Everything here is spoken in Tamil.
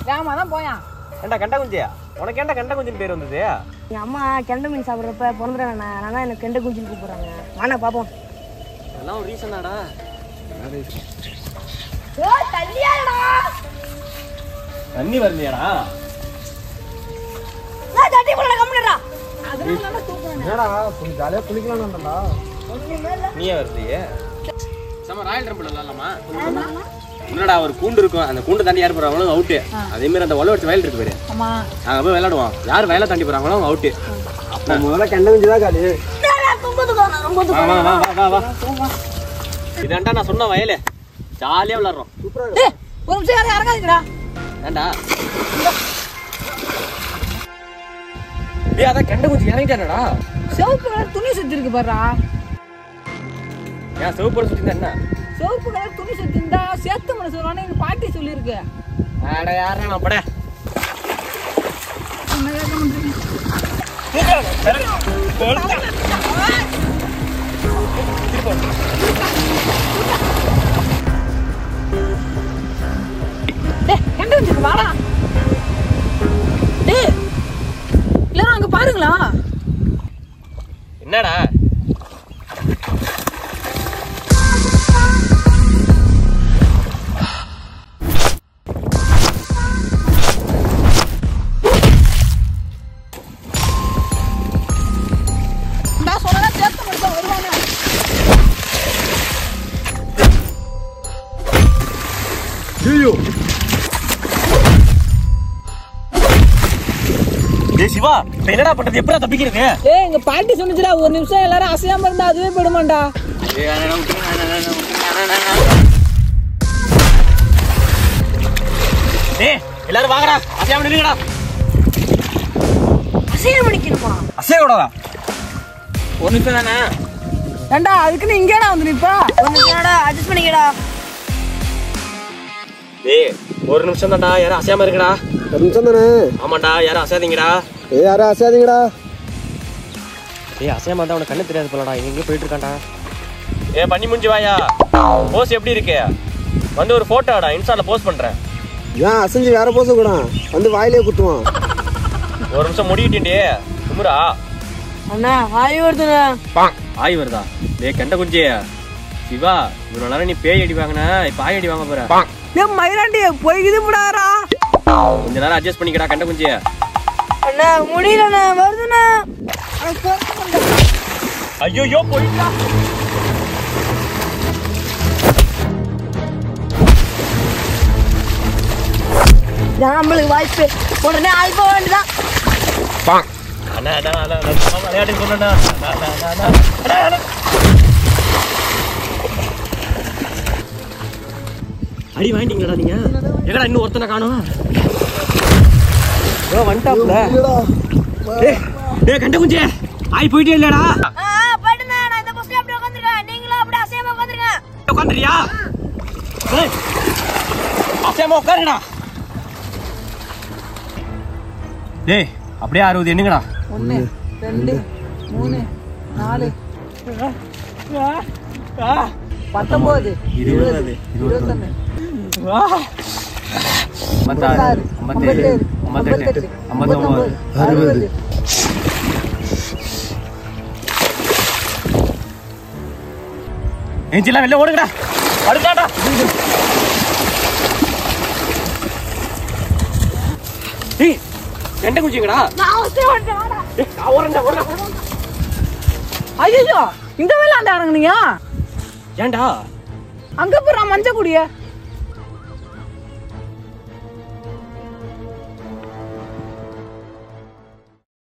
வேகமா தான் போயான். ஏண்டா கெண்டை குஞ்சியா? உனக்கு ஏன்டா கெண்டை குஞ்சின்னு பேர் வந்தது? எங்கள் அம்மா கெண்டை மீன் சாப்பிட்றப்ப பிறந்துடுறேண்ணா, அதனால தான் எனக்கு கெண்டை குஞ்சுன்னு கூப்பிட்றாங்க. வாண்ணா பார்ப்போம். அதெல்லாம் ஒரு ரீசனாடா. தண்ணி வரலையாடா? நீயே வரலையே? நம்ம ராயல் ரம்பிள் விளாடலாமா? முன்னாடா ஒரு கூண்டு இருக்கும், அந்த கூண்டு தாண்டி யார் போறாங்களோ அவுட்டு. அதே மாதிரி அந்த ஒலை வச்சு வயல் இருக்கு பேரு, நாங்க போய் விளையாடுவோம். யார் வயலை தாண்டி போறாங்களோ அவுட்டு. அப்ப முதல்ல கெண்டை குஞ்சு தான் காலி. இதாண்டா நான் சொன்ன வயலு, ஜாலியா விளாடுறோம். ஒரு நிமிஷம் இறங்காதீங்கடா. ஏண்டா அதான் கெண்டை குஞ்சு இறங்கிட்டானடா. சிவப்பு கலர் துணி சுத்தி இருக்கு பாருடா. ஏன் சிவப்பு சுத்தி என்ன? சிவப்பு கலர் துணி சுத்தி இருந்தா சேத்து மனசு வருவானு எங்க பாட்டி சொல்லியிருக்கு. அட யாரா நான் பட கண்டு வந்துருக்கு வாடா. எல்லாரும் அங்க பாருங்களா. என்னடா சிவா, என்னடா பண்றது? எப்படா தப்பிக்கிறது? எங்க பாட்டி சொன்னிச்சுடா, ஒரு நிமிஷம் எல்லாரும் அசையாம இருந்தா அதுவே போயிடுமாண்டா. எல்லாரும் வாங்கடா, அசையாம நில்லுங்கடா. அசையாம நிக்கணுமா? அசைய கூடாதா? ஒரு நிமிஷம் தானே. ஏண்டா அதுக்குன்னு இங்கேடா வந்து நிப்பா? ஒரு நிமிஷம்டா, அட்ஜஸ்ட் பண்ணிக்கடா. ஒரு நிமிஷம் தான்டா, யாரும் அசையாம இருக்குடா. ஒரு நிமிஷம் தானே. ஆமாண்டா, யாரும் அசையாதீங்கடா. யாரும் அசையாதீங்கடா. அசையாம இருந்தா உனக்கு கண்ணு தெரியாது போலடா. எங்க போயிட்டு இருக்கான்டா. பண்ணி முடிஞ்சு வாயா. போஸ் எப்படி இருக்கு? வந்து ஒரு போட்டோடா, இன்ஸ்டால போஸ்ட் பண்றேன். ஏன் அசைஞ்சு வேற போச கூட வந்து வாயிலே குத்துவான். ஒரு நிமிஷம் முடிக்கிட்டே குமுறா. அண்ணா ஆய் வருதுண்ணா. ஆய் வருதா? கெண்டை குஞ்சே சிவா, இவ்வளவு நேரம் நீ பேய் அடி வாங்கின, இப்ப ஆய் அடி வாங்க போற. மயிலாண்டி போய்க்குது விடாரா. கொஞ்ச நேரம் அட்ஜஸ்ட் பண்ணிக்கடா கெண்டை குஞ்சே. அண்ணா முடியலண்ணா, வருதுண்ணா. ஐயோ போயிட்டா. நம்மளுக்கு வாய்ப்பு உடனே ஆள் போக வேண்டியதான். விளையாட்டு சொன்னா அடி வாங்கிட்டீங்களா நீங்க? எங்கடா இன்னும் ஒருத்தனை காணோம்? வந்துட்டாப்ல. கண்ட குஞ்சே ஆய் போயிட்டே இல்லடா. போயிட்டுண்ணா, நான் இந்த பஸ்ல அப்படியே உட்காந்துருக்கேன். நீங்களும் அப்படியே அசையாம உட்காந்துருங்க. உட்காந்துறியா? அசையாம உட்காருடா. அப்படியே 60 எண்ணுங்கடா. 1 2 3 4 19 20 21 56 57 58 59 60. எஞ்சிலாம் வெளில ஓடுங்கடா. அடுக்காடா. கெண்டை குஞ்சிங்கடா. ஐயோ இந்த வேலை அந்த இறங்குனீங்க? ஏன்டா அங்க போற மஞ்சள் குடிய